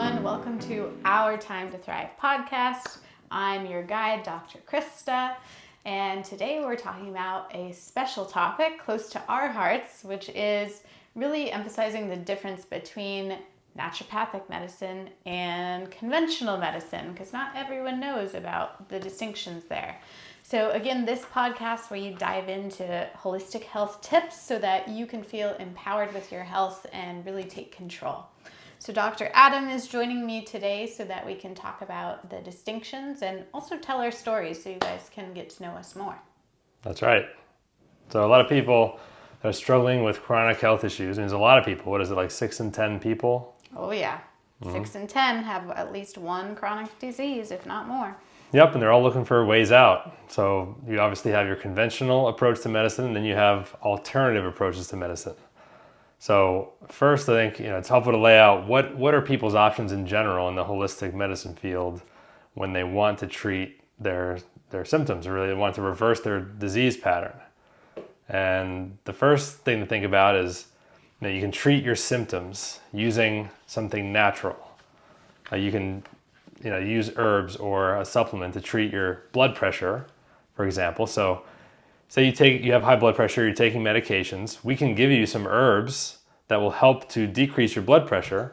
everyone. Welcome to our Time to Thrive podcast. I'm your guide, Dr. Krista, and today we're talking about a special topic close to our hearts, which is really emphasizing the difference between naturopathic medicine and conventional medicine, because not everyone knows about the distinctions there. So again, this podcast where you dive into holistic health tips so that you can feel empowered with your health and really take control. So Dr. Adam is joining me today so that we can talk about the distinctions and also tell our stories so you guys can get to know us more. That's right. So a lot of people are struggling with chronic health issues. And there's a lot of people. What is it, like 6 in 10 people? Oh yeah. 6 in 10 have at least one chronic disease, if not more. Yep, and they're all looking for ways out. So you obviously have your conventional approach to medicine, and then you have alternative approaches to medicine. So first, I think it's helpful to lay out what are people's options in general in the holistic medicine field when they want to treat their symptoms, or really they want to reverse their disease pattern. And the first thing to think about is you can treat your symptoms using something natural. You can use herbs or a supplement to treat your blood pressure, for example. So say you have high blood pressure, you're taking medications, we can give you some herbs that will help to decrease your blood pressure,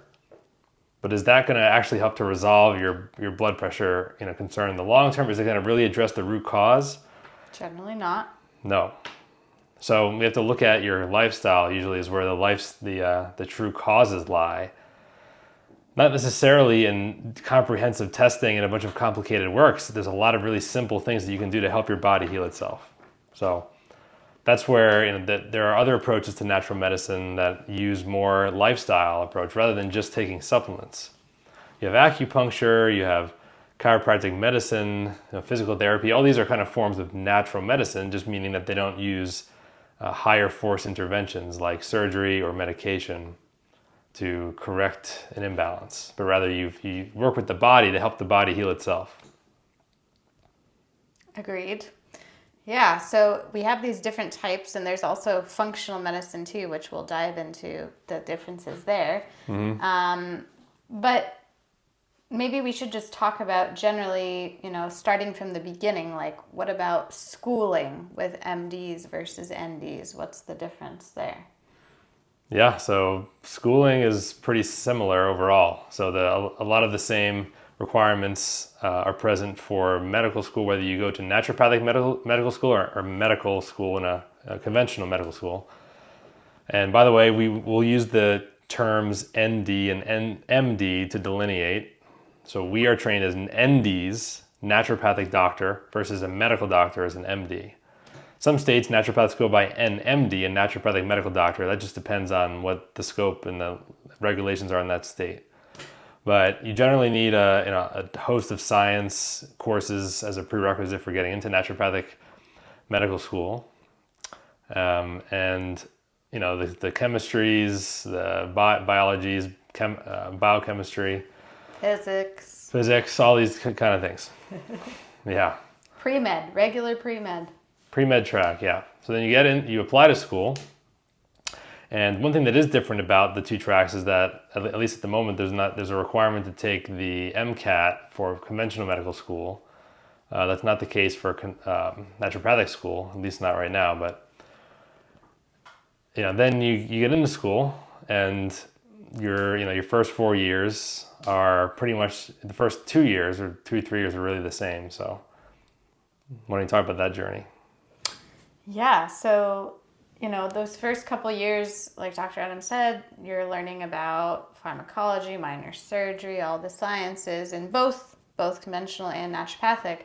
but is that going to actually help to resolve your blood pressure concern in the long term? Is it going to really address the root cause? Generally not. No. So we have to look at your lifestyle, usually is where the true causes lie. Not necessarily in comprehensive testing and a bunch of complicated works. There's a lot of really simple things that you can do to help your body heal itself. So that's where there are other approaches to natural medicine that use more lifestyle approach rather than just taking supplements. You have acupuncture, you have chiropractic medicine, physical therapy. All these are kind of forms of natural medicine, just meaning that they don't use higher force interventions like surgery or medication to correct an imbalance, but rather you work with the body to help the body heal itself. Agreed. Yeah, so we have these different types, and there's also functional medicine too, which we'll dive into the differences there. Mm-hmm. But maybe we should just talk about generally, starting from the beginning, like what about schooling with MDs versus NDs? What's the difference there? Yeah, so schooling is pretty similar overall. So a lot of the same requirements are present for medical school, whether you go to naturopathic medical school or medical school in a conventional medical school. And by the way, we will use the terms ND and MD to delineate. So we are trained as an NDs, naturopathic doctor, versus a medical doctor as an MD. Some states, naturopaths go by NMD, a naturopathic medical doctor. That just depends on what the scope and the regulations are in that state. But you generally need a host of science courses as a prerequisite for getting into naturopathic medical school. And the chemistries, the biologies, biochemistry, physics, all these kind of things. Yeah. Pre-med, regular pre-med. Pre-med track, yeah. So then you get in, you apply to school. And one thing that is different about the two tracks is that, at least at the moment, there's a requirement to take the MCAT for conventional medical school. That's not the case for naturopathic school, at least not right now. But then you get into school, and your first 4 years are pretty much the first 2 years or 2-3 years are really the same. So why don't you talk about that journey? Yeah, so those first couple years, like Dr. Adam said, you're learning about pharmacology, minor surgery, all the sciences in both conventional and naturopathic.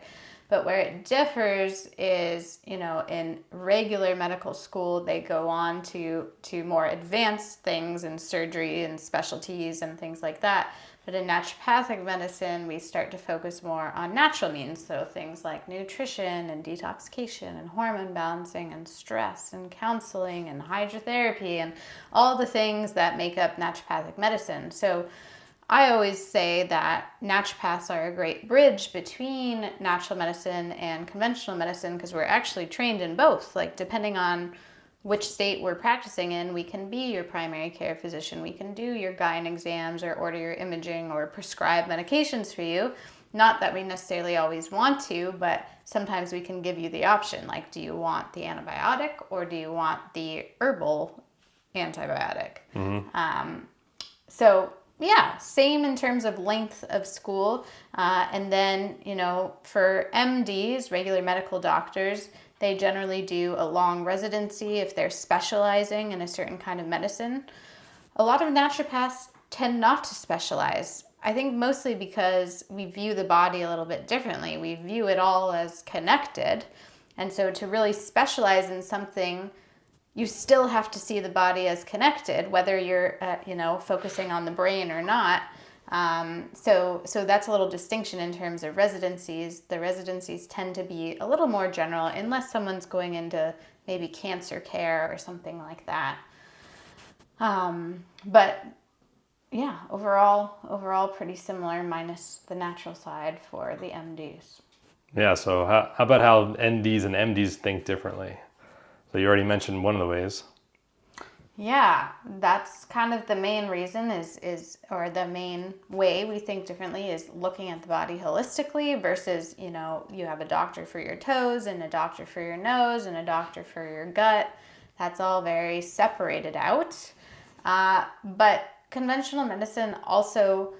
But where it differs is, in regular medical school, they go on to more advanced things in surgery and specialties and things like that. But in naturopathic medicine, we start to focus more on natural means. So things like nutrition and detoxification and hormone balancing and stress and counseling and hydrotherapy and all the things that make up naturopathic medicine. So I always say that naturopaths are a great bridge between natural medicine and conventional medicine because we're actually trained in both. Like depending on which state we're practicing in, we can be your primary care physician. We can do your gyne exams or order your imaging or prescribe medications for you. Not that we necessarily always want to, but sometimes we can give you the option. Like, do you want the antibiotic or do you want the herbal antibiotic? So yeah, same in terms of length of school. And then, for MDs, regular medical doctors, they generally do a long residency if they're specializing in a certain kind of medicine. A lot of naturopaths tend not to specialize. I think mostly because we view the body a little bit differently. We view it all as connected. And so to really specialize in something, you still have to see the body as connected, whether you're, focusing on the brain or not. So that's a little distinction in terms of residencies. The residencies tend to be a little more general, unless someone's going into maybe cancer care or something like that. But yeah, overall pretty similar, minus the natural side for the MDs. Yeah, so how about how NDs and MDs think differently? So you already mentioned one of the ways. Yeah, that's kind of the main reason or the main way we think differently is looking at the body holistically versus, you have a doctor for your toes and a doctor for your nose and a doctor for your gut. That's all very separated out. But conventional medicine also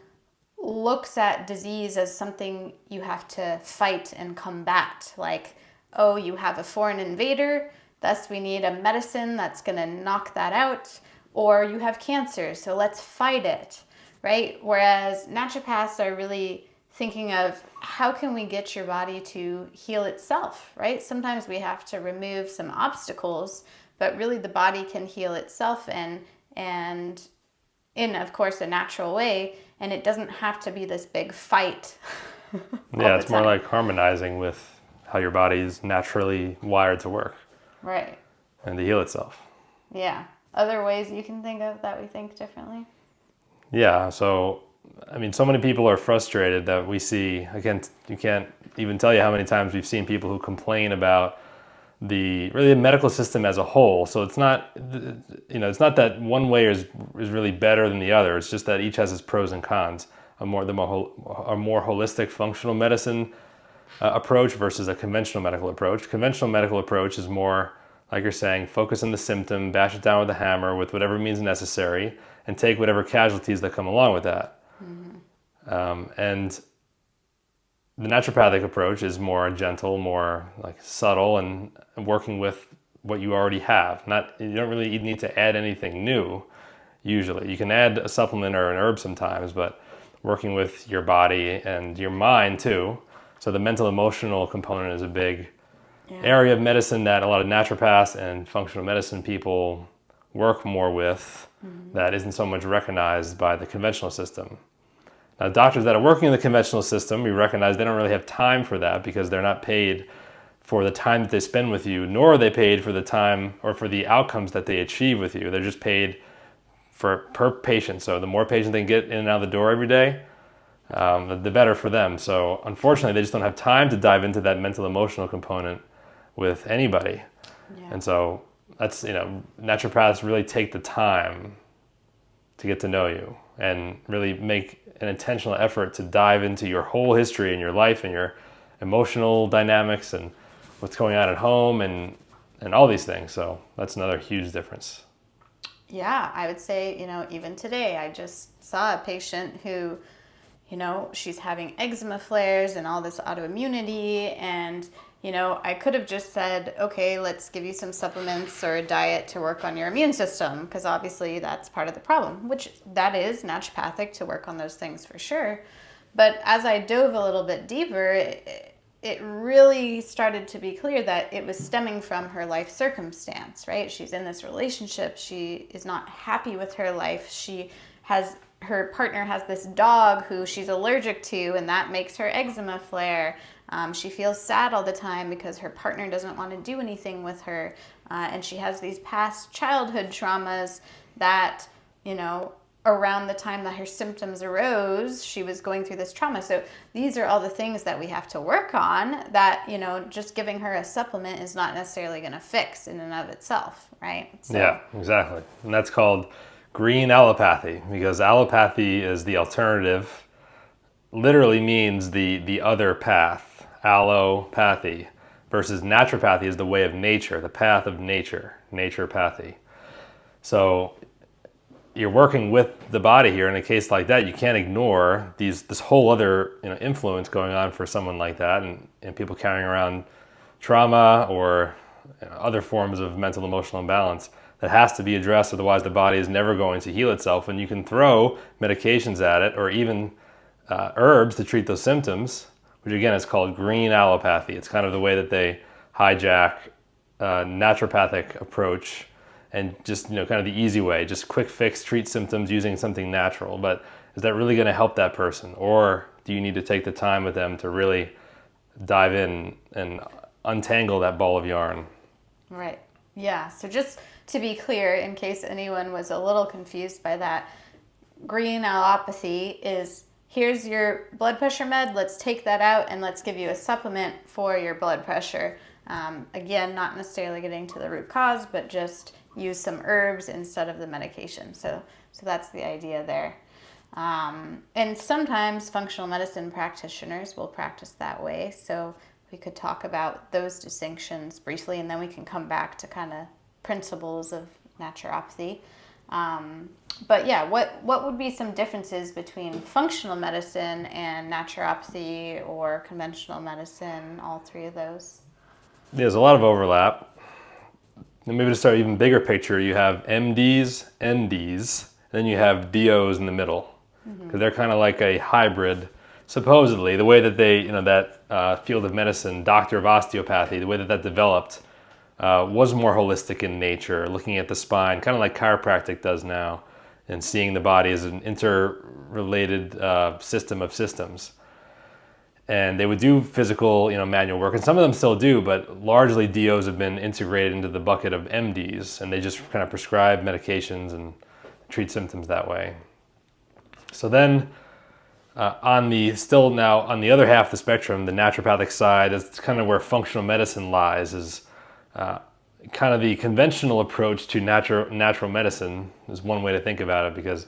looks at disease as something you have to fight and combat. Like, oh, you have a foreign invader, thus we need a medicine that's going to knock that out. Or you have cancer, so let's fight it, right? Whereas naturopaths are really thinking of how can we get your body to heal itself, right? Sometimes we have to remove some obstacles, but really the body can heal itself and in, of course, a natural way, and it doesn't have to be this big fight. Yeah, it's more like harmonizing with how your body is naturally wired to work. Right. And to heal itself. Yeah. Other ways you can think of that we think differently? Yeah, so, so many people are frustrated that we see, again, you can't even tell you how many times we've seen people who complain about the medical system as a whole. So it's not, it's not that one way is really better than the other. It's just that each has its pros and cons. A more holistic functional medicine approach versus a conventional medical approach. Conventional medical approach is more, like you're saying, focus on the symptom, bash it down with a hammer with whatever means necessary, and take whatever casualties that come along with that. And the naturopathic approach is more gentle, more like subtle, and working with what you already have. You don't really need to add anything new. Usually, you can add a supplement or an herb sometimes, but working with your body and your mind too. So the mental emotional component is a big area of medicine that a lot of naturopaths and functional medicine people work more with, that isn't so much recognized by the conventional system. Now, doctors that are working in the conventional system, we recognize they don't really have time for that because they're not paid for the time that they spend with you, nor are they paid for the time or for the outcomes that they achieve with you. They're just paid per patient. So the more patients they can get in and out of the door every day, the better for them. So unfortunately, they just don't have time to dive into that mental emotional component with anybody. Yeah. And so that's, naturopaths really take the time to get to know you and really make an intentional effort to dive into your whole history and your life and your emotional dynamics and what's going on at home and all these things. So that's another huge difference. Yeah, I would say, even today, I just saw a patient who, she's having eczema flares and all this autoimmunity. And, I could have just said, okay, let's give you some supplements or a diet to work on your immune system, because obviously that's part of the problem, which that is naturopathic to work on those things for sure. But as I dove a little bit deeper, it really started to be clear that it was stemming from her life circumstance, right? She's in this relationship. She is not happy with her life. Her partner has this dog who she's allergic to, and that makes her eczema flare. She feels sad all the time because her partner doesn't want to do anything with her. And she has these past childhood traumas that, around the time that her symptoms arose, she was going through this trauma. So these are all the things that we have to work on that, just giving her a supplement is not necessarily going to fix in and of itself, right? So, Yeah, exactly. And that's called green allopathy, because allopathy is the alternative, literally means the other path, allopathy, versus naturopathy is the way of nature, the path of nature, naturopathy. So you're working with the body here. In a case like that, you can't ignore this whole other influence going on for someone like that, and people carrying around trauma or other forms of mental emotional imbalance that has to be addressed. Otherwise, the body is never going to heal itself. And you can throw medications at it, or even herbs to treat those symptoms, which again is called green allopathy. It's kind of the way that they hijack naturopathic approach, and just kind of the easy way, just quick fix, treat symptoms using something natural. But is that really going to help that person, or do you need to take the time with them to really dive in and untangle that ball of yarn? Right. Yeah. So just to be clear, in case anyone was a little confused by that, green allopathy is, here's your blood pressure med, let's take that out and let's give you a supplement for your blood pressure. Again, not necessarily getting to the root cause, but just use some herbs instead of the medication. So that's the idea there. And sometimes functional medicine practitioners will practice that way. So we could talk about those distinctions briefly, and then we can come back to kind of principles of naturopathy. But yeah, what would be some differences between functional medicine and naturopathy or conventional medicine, all three of those? There's a lot of overlap. And maybe to start even bigger picture, you have MDs, NDs, then you have DOs in the middle, because they're kind of like a hybrid. Supposedly, the way that they, that field of medicine, doctor of osteopathy, the way that developed was more holistic in nature, looking at the spine, kind of like chiropractic does now, and seeing the body as an interrelated system of systems. And they would do physical, manual work, and some of them still do, but largely DOs have been integrated into the bucket of MDs, and they just kind of prescribe medications and treat symptoms that way. So then, on the other half of the spectrum, the naturopathic side, is kind of where functional medicine lies, is kind of the conventional approach to natural medicine is one way to think about it, because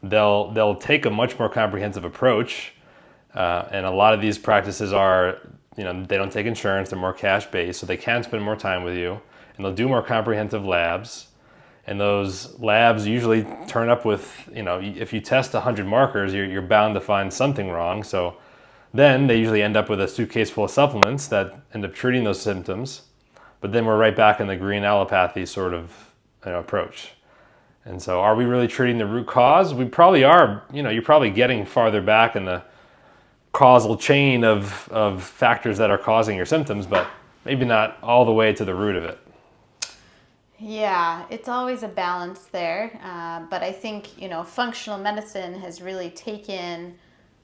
they'll take a much more comprehensive approach. And a lot of these practices are, they don't take insurance, they're more cash-based, so they can spend more time with you, and they'll do more comprehensive labs. And those labs usually turn up with, if you test 100 markers, you're bound to find something wrong. So then they usually end up with a suitcase full of supplements that end up treating those symptoms. But then we're right back in the green allopathy sort of approach. And so are we really treating the root cause? We probably are. You're probably getting farther back in the causal chain of factors that are causing your symptoms, but maybe not all the way to the root of it. Yeah, it's always a balance there. But I think, functional medicine has really taken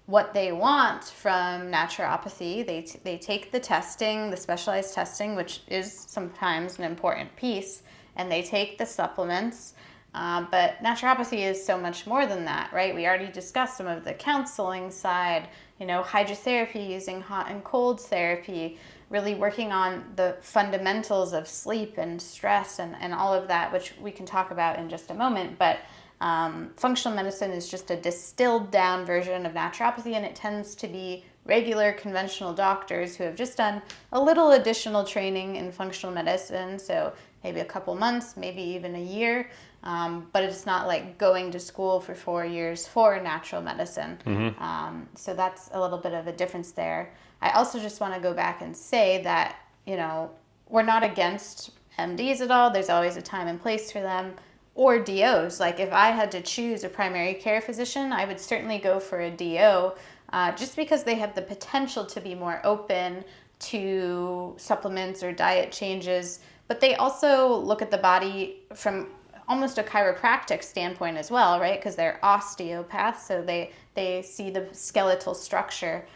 what they want from naturopathy. They take the testing, the specialized testing, which is sometimes an important piece, and they take the supplements. But naturopathy is so much more than that, right? We already discussed some of the counseling side, hydrotherapy, using hot and cold therapy, really working on the fundamentals of sleep and stress and all of that, which we can talk about in just a moment. But functional medicine is just a distilled down version of naturopathy, and it tends to be regular conventional doctors who have just done a little additional training in functional medicine, so maybe a couple months, maybe even a year, but it's not like going to school for 4 years for natural medicine. So that's a little bit of a difference there. I also just want to go back and say that, we're not against MDs at all. There's always a time and place for them, or DOs. Like if I had to choose a primary care physician, I would certainly go for a DO, just because they have the potential to be more open to supplements or diet changes, but they also look at the body from almost a chiropractic standpoint as well, right? Because they're osteopaths, so they see the skeletal structure.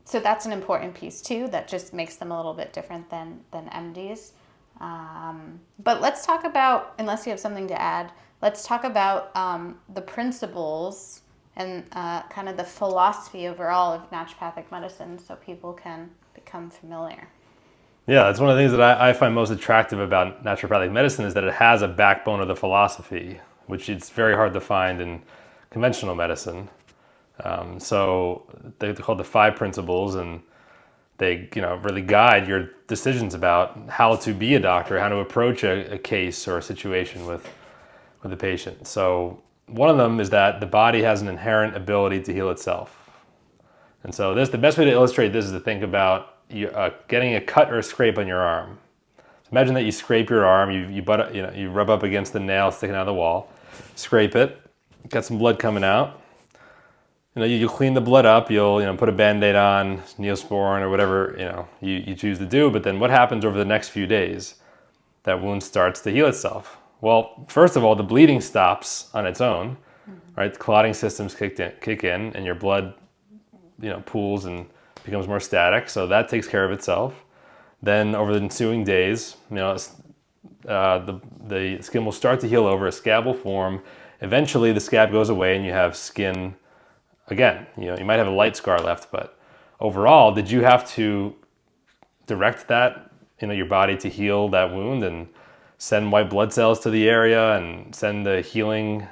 So that's an important piece too, that just makes them a little bit different than MDs. But let's talk about, unless you have something to add, let's talk about the principles and kind of the philosophy overall of naturopathic medicine so people can become familiar. Yeah, that's one of the things that I find most attractive about naturopathic medicine is that it has a backbone of the philosophy, which it's very hard to find in conventional medicine. So they're called the 5 principles, and they really guide your decisions about how to be a doctor, how to approach a case or a situation with the patient. So one of them is that the body has an inherent ability to heal itself. And so the best way to illustrate this is to think about getting a cut or a scrape on your arm. So imagine that you scrape your arm, you rub up against the nail sticking out of the wall, scrape it, got some blood coming out. You clean the blood up, you'll put a Band-Aid on, Neosporin or whatever you choose to do, but then what happens over the next few days? That wound starts to heal itself. Well, first of all, the bleeding stops on its own, right? The clotting systems kick in and your blood pools and becomes more static, so that takes care of itself. Then over the ensuing days, the skin will start to heal over, a scab will form. Eventually the scab goes away and you have skin again. You might have a light scar left, but overall, did you have to direct that, your body to heal that wound and send white blood cells to the area and send the healing,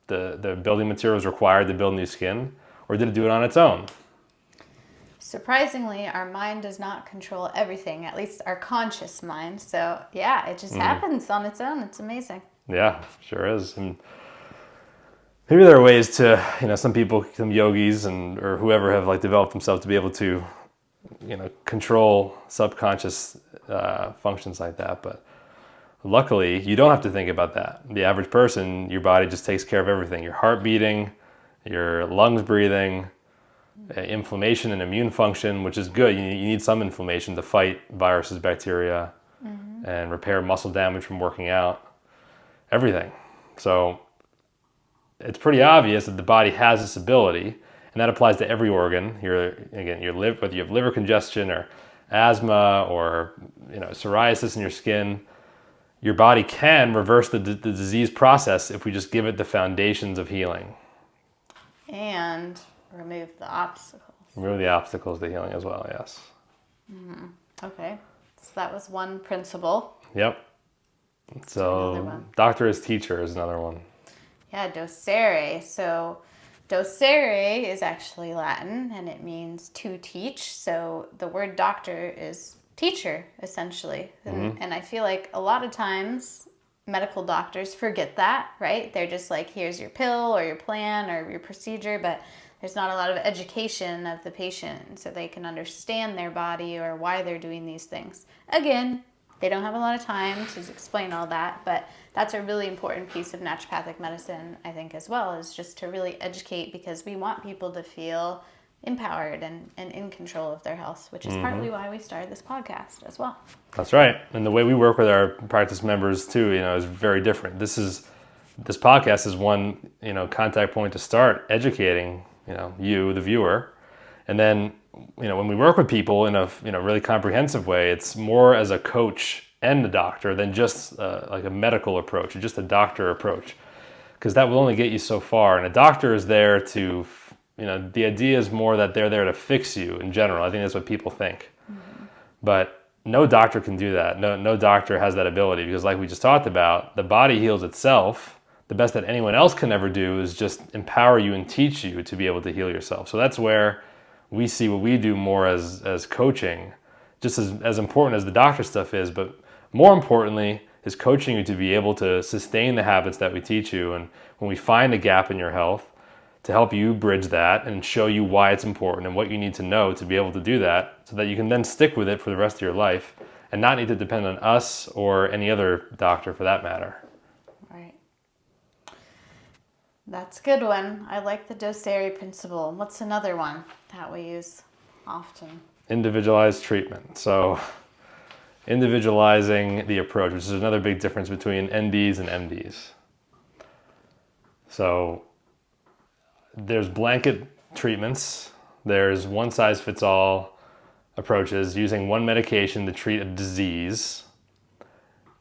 the building materials required to build new skin? Or did it do it on its own? Surprisingly, our mind does not control everything, at least our conscious mind. So yeah, it just happens on its own. It's amazing. Yeah, sure is. And maybe there are ways to, some people, some yogis or whoever have developed themselves to be able to, control subconscious functions like that. But luckily, you don't have to think about that. The average person, your body just takes care of everything. Your heart beating, your lungs breathing, inflammation and immune function, which is good. You need some inflammation to fight viruses, bacteria, and repair muscle damage from working out, everything. So it's pretty obvious that the body has this ability, and that applies to every organ. Your liver, whether you have liver congestion or asthma or psoriasis in your skin, your body can reverse the disease process if we just give it the foundations of healing. And remove the obstacles. Remove the obstacles to healing as well, yes. Okay, so that was one principle. Yep. So doctor as teacher is another one. Yeah, docere. So docere is actually Latin and it means to teach. So the word doctor is teacher, essentially. And I feel like a lot of times medical doctors forget that, right? They're just like, here's your pill or your plan or your procedure, but there's not a lot of education of the patient so they can understand their body or why they're doing these things. Again, they don't have a lot of time to explain all that, but that's a really important piece of naturopathic medicine, I think, as well, is just to really educate, because we want people to feel empowered and in control of their health, which is partly why we started this podcast as well. That's right. And the way we work with our practice members too, is very different. This podcast is one, contact point to start educating, you, the viewer. And then, when we work with people in a, really comprehensive way, it's more as a coach and a doctor than just like a medical approach or just a doctor approach, because that will only get you so far. And a doctor is there to, the idea is more that they're there to fix you in general. I think that's what people think. But no doctor can do that. No doctor has that ability, because like we just talked about, the body heals itself. The best that anyone else can ever do is just empower you and teach you to be able to heal yourself. So that's where we see what we do more as coaching, just as important as the doctor stuff is, but more importantly is coaching you to be able to sustain the habits that we teach you. And when we find a gap in your health, to help you bridge that and show you why it's important and what you need to know to be able to do that, so that you can then stick with it for the rest of your life and not need to depend on us or any other doctor for that matter. Right. That's a good one. I like the docere principle. What's another one that we use often? Individualized treatment. So individualizing the approach, which is another big difference between NDs and MDs. So there's blanket treatments. There's one-size-fits-all approaches using one medication to treat a disease.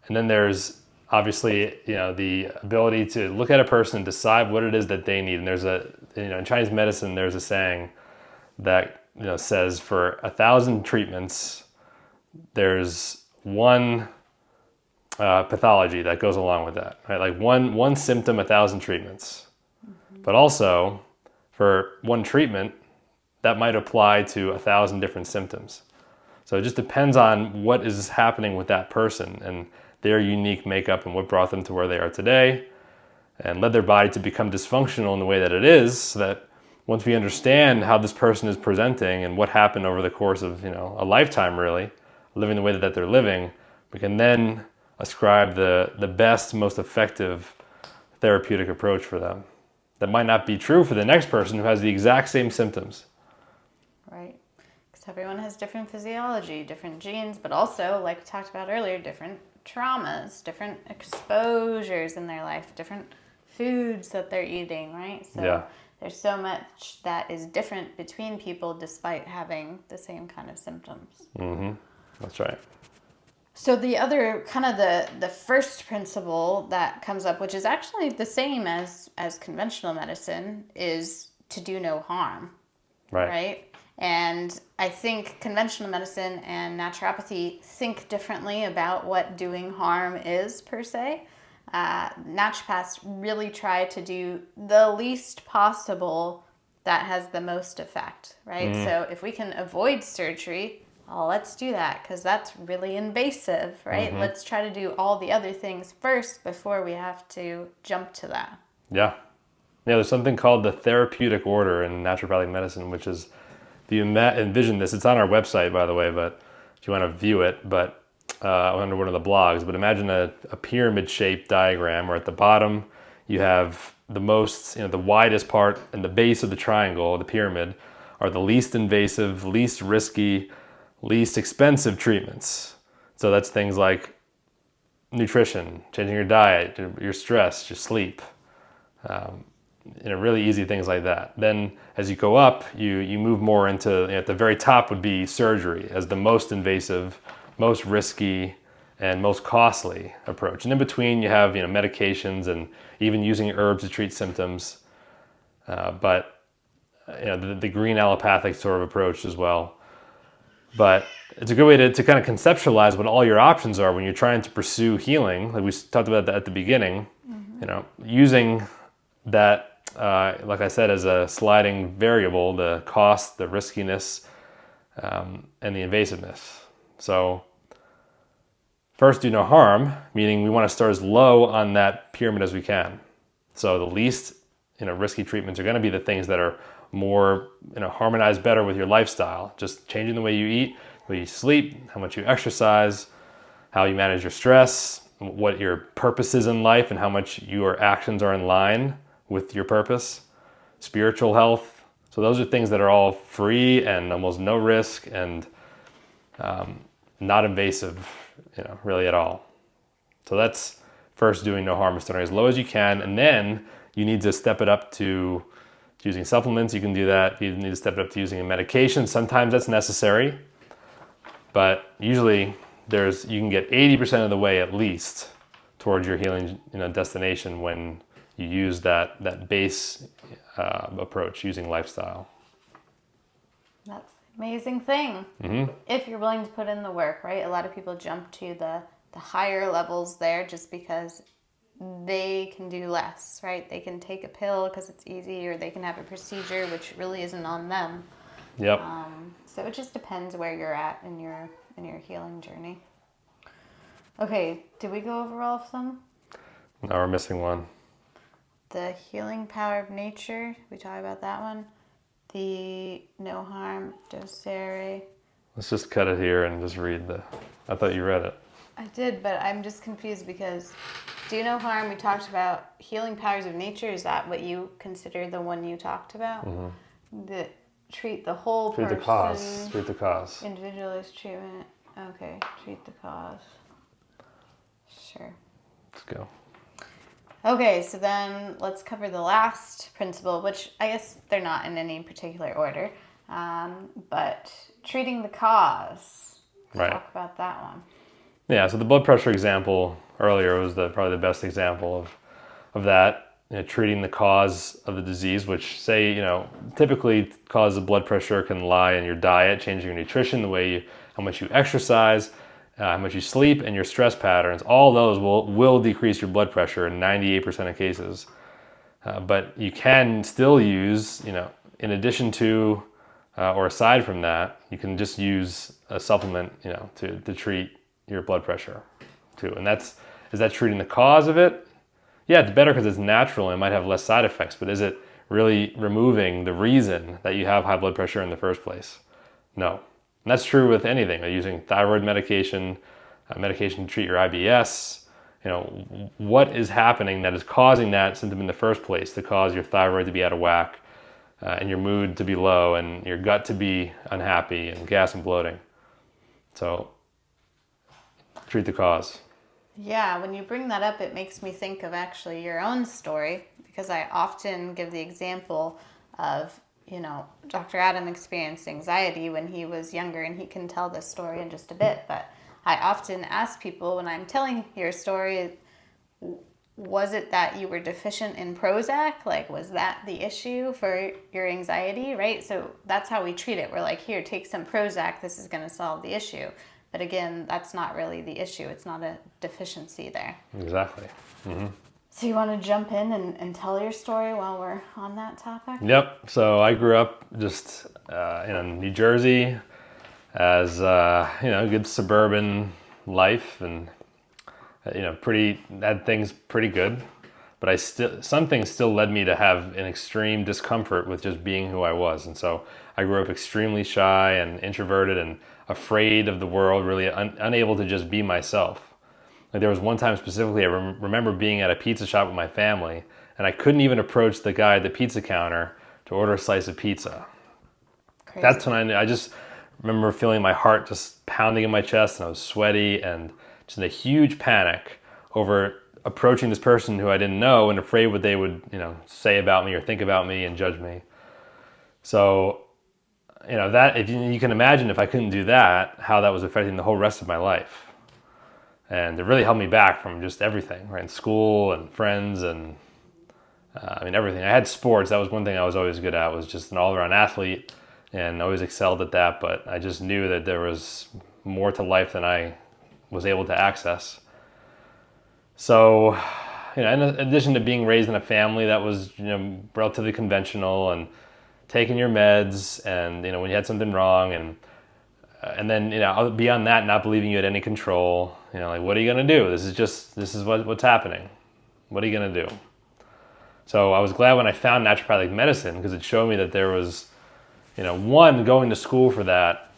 And then there's obviously, the ability to look at a person and decide what it is that they need. And there's in Chinese medicine, there's a saying that, says for 1,000 treatments, there's one pathology that goes along with that, right? Like one symptom, 1,000 treatments. But also, for one treatment, that might apply to 1,000 different symptoms. So it just depends on what is happening with that person and their unique makeup and what brought them to where they are today and led their body to become dysfunctional in the way that it is, so that once we understand how this person is presenting and what happened over the course of a lifetime, really, living the way that they're living, we can then ascribe the best, most effective therapeutic approach for them. That might not be true for the next person who has the exact same symptoms. Right. Because everyone has different physiology, different genes, but also, like we talked about earlier, different traumas, different exposures in their life, different foods that they're eating, right? So there's so much that is different between people despite having the same kind of symptoms. Mm-hmm. That's right. So the other kind of the first principle that comes up, which is actually the same as conventional medicine, is to do no harm. Right? And I think conventional medicine and naturopathy think differently about what doing harm is, per se. Naturopaths really try to do the least possible that has the most effect, right? So if we can avoid surgery, well, let's do that, because that's really invasive, right? Let's try to do all the other things first before we have to jump to that. Yeah, there's something called the therapeutic order in naturopathic medicine, which is, if you envision this, it's on our website, by the way, but if you want to view it, but under one of the blogs, but imagine a pyramid-shaped diagram where at the bottom you have the most, the widest part and the base of the triangle, the pyramid, are the least invasive, least risky, least expensive treatments. So that's things like nutrition, changing your diet, your stress, your sleep, really easy things like that. Then as you go up, you move more into, at the very top would be surgery as the most invasive, most risky, and most costly approach. And in between you have medications and even using herbs to treat symptoms. But the green allopathic sort of approach as well. But it's a good way to kind of conceptualize what all your options are when you're trying to pursue healing. Like we talked about that at the beginning, using that, like I said, as a sliding variable, the cost, the riskiness, and the invasiveness. So first, do no harm, meaning we want to start as low on that pyramid as we can. So the least, risky treatments are going to be the things that are more, harmonize better with your lifestyle. Just changing the way you eat, the way you sleep, how much you exercise, how you manage your stress, what your purpose is in life, and how much your actions are in line with your purpose. Spiritual health. So those are things that are all free and almost no risk and not invasive, really at all. So that's first doing no harm, starting as low as you can, and then you need to step it up to using supplements. You can do that. You need to step it up to using a medication. Sometimes that's necessary, but usually you can get 80% of the way at least towards your healing destination when you use that base approach using lifestyle. That's the amazing thing. If you're willing to put in the work, right? A lot of people jump to the higher levels there just because they can do less, right? They can take a pill because it's easy, or they can have a procedure which really isn't on them. Yep. So it just depends where you're at in your healing journey. Okay, did we go over all of them? No, we're missing one. The healing power of nature, we talked about that one. The no harm docere. Let's just cut it here and just read I thought you read it. I did, but I'm just confused because do no harm, we talked about healing powers of nature. Is that what you consider the one you talked about? The treat the whole person. Treat the cause. Individualized treatment. Okay, treat the cause. Sure. Let's go. Okay, so then let's cover the last principle, which I guess they're not in any particular order, but treating the cause. Let's talk about that one. Yeah, so the blood pressure example earlier was probably the best example of that. Treating the cause of the disease, which typically cause of blood pressure can lie in your diet, changing your nutrition, how much you exercise, how much you sleep, and your stress patterns. All those will decrease your blood pressure in 98% of cases. But you can still use, in addition to or aside from that, you can just use a supplement, to treat your blood pressure too. And is that treating the cause of it? Yeah, it's better because it's natural and it might have less side effects, but is it really removing the reason that you have high blood pressure in the first place? No. And that's true with anything, like using thyroid medication, medication to treat your IBS. What is happening that is causing that symptom in the first place to cause your thyroid to be out of whack, and your mood to be low, and your gut to be unhappy, and gas and bloating. So, treat the cause. Yeah, when you bring that up, it makes me think of actually your own story, because I often give the example of, Dr. Adam experienced anxiety when he was younger, and he can tell this story in just a bit, but I often ask people when I'm telling your story, was it that you were deficient in Prozac? Like, was that the issue for your anxiety, right? So that's how we treat it. We're like, here, take some Prozac. This is going to solve the issue. But again, that's not really the issue. It's not a deficiency there. Exactly. Mm-hmm. So you want to jump in and tell your story while we're on that topic? Yep. So I grew up just in New Jersey as a good suburban life, and had things pretty good. But some things still led me to have an extreme discomfort with just being who I was. And so I grew up extremely shy and introverted and afraid of the world, really unable to just be myself. Like there was one time specifically, I remember being at a pizza shop with my family, and I couldn't even approach the guy at the pizza counter to order a slice of pizza. Crazy. That's when I just remember feeling my heart just pounding in my chest, and I was sweaty and just in a huge panic over approaching this person who I didn't know and afraid what they would, say about me or think about me and judge me. So, that if you can imagine if I couldn't do that, how that was affecting the whole rest of my life. And it really held me back from just everything, right? In school and friends and everything. I had sports. That was one thing I was always good at, was just an all-around athlete, and always excelled at that. But I just knew that there was more to life than I was able to access. So, in addition to being raised in a family that was, relatively conventional and taking your meds, and when you had something wrong, and then beyond that, not believing you had any control. Like, what are you gonna do? This is what's happening. What are you gonna do? So I was glad when I found naturopathic medicine, because it showed me that there was, one, going to school for that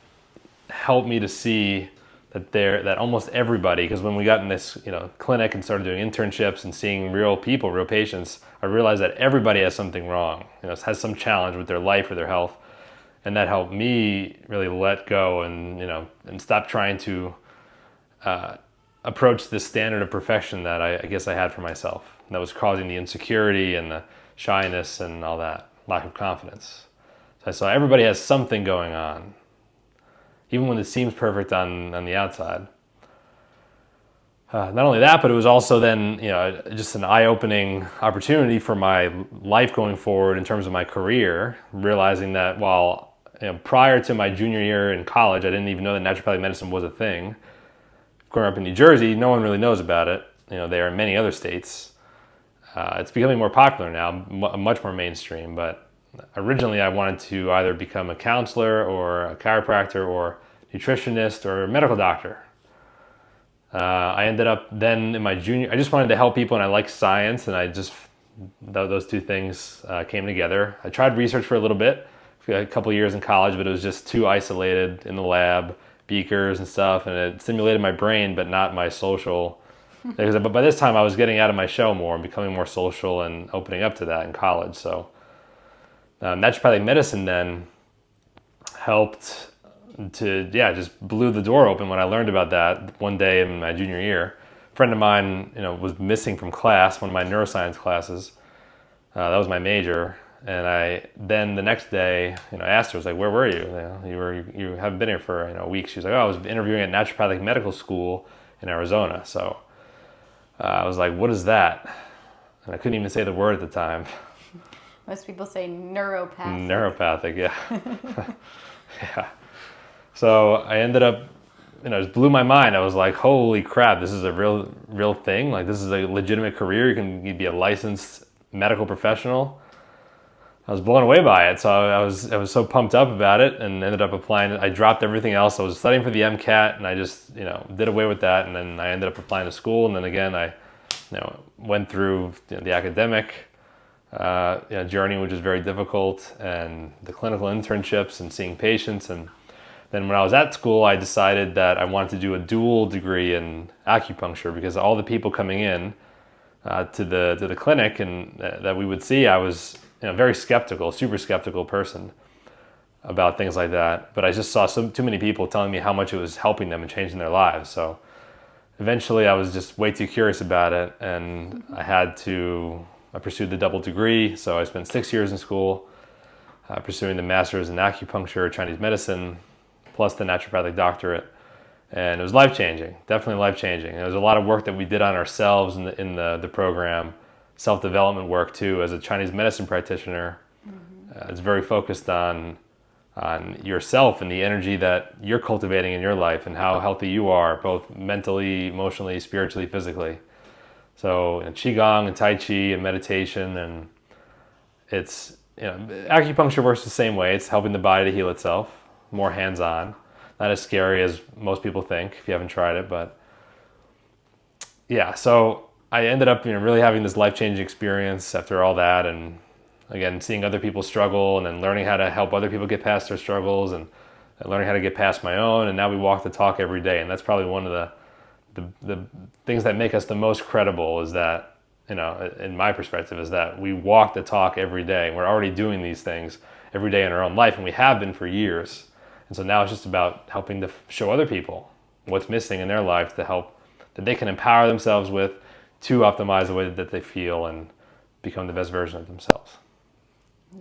helped me to see that almost everybody, because when we got in this clinic and started doing internships and seeing real people, real patients, I realized that everybody has something wrong, has some challenge with their life or their health, and that helped me really let go and stop trying to approach this standard of perfection that I guess I had for myself, that was causing the insecurity and the shyness and all that lack of confidence. So I saw everybody has something going on, even when it seems perfect on the outside. Not only that, but it was also then, just an eye-opening opportunity for my life going forward in terms of my career, realizing that while, prior to my junior year in college, I didn't even know that naturopathic medicine was a thing. Growing up in New Jersey, no one really knows about it. They are in many other states. It's becoming more popular now, much more mainstream, but originally I wanted to either become a counselor or a chiropractor or nutritionist or a medical doctor. I ended up then in my I just wanted to help people, and I liked science, and those two things came together. I tried research for a little bit, a couple years in college, but it was just too isolated in the lab, beakers and stuff, and it stimulated my brain, but not my social. But by this time I was getting out of my shell more and becoming more social and opening up to that in college. So naturopathic medicine then helped to, just blew the door open when I learned about that one day in my junior year. A friend of mine, was missing from class, one of my neuroscience classes. That was my major. And then the next day, asked her, I was like, where were you? You haven't been here for a week. She was like, I was interviewing at naturopathic medical school in Arizona. So I was like, what is that? And I couldn't even say the word at the time. Most people say neuropathic. Neuropathic, yeah. Yeah. So I ended up, it just blew my mind. I was like, holy crap, this is a real thing. Like, this is a legitimate career. You'd be a licensed medical professional. I was blown away by it. So I was so pumped up about it and ended up applying. I dropped everything else. I was studying for the MCAT and I just, did away with that. And then I ended up applying to school. And then again, I, went through the academic journey, which is very difficult, and the clinical internships and seeing patients. And then when I was at school, I decided that I wanted to do a dual degree in acupuncture, because all the people coming in to the clinic and that we would see, I was very skeptical, super skeptical person about things like that. But I just saw too many people telling me how much it was helping them and changing their lives. So eventually I was just way too curious about it, and I pursued the double degree. So I spent 6 years in school pursuing the master's in acupuncture, Chinese medicine, plus the naturopathic doctorate. And it was life-changing, definitely life-changing. There was a lot of work that we did on ourselves in the program, self-development work too. As a Chinese medicine practitioner, it's very focused on yourself and the energy that you're cultivating in your life and how healthy you are, both mentally, emotionally, spiritually, physically. So Qigong and Tai Chi and meditation, and it's, acupuncture works the same way. It's helping the body to heal itself, more hands-on. Not as scary as most people think if you haven't tried it, but yeah. So I ended up, really having this life-changing experience after all that, and again, seeing other people struggle, and then learning how to help other people get past their struggles, and learning how to get past my own. And now we walk the talk every day, and that's probably one of the things that make us the most credible. Is that, in my perspective, is that we walk the talk every day. We're already doing these things every day in our own life, and we have been for years. And so now it's just about helping to show other people what's missing in their life that they can empower themselves with, to optimize the way that they feel and become the best version of themselves.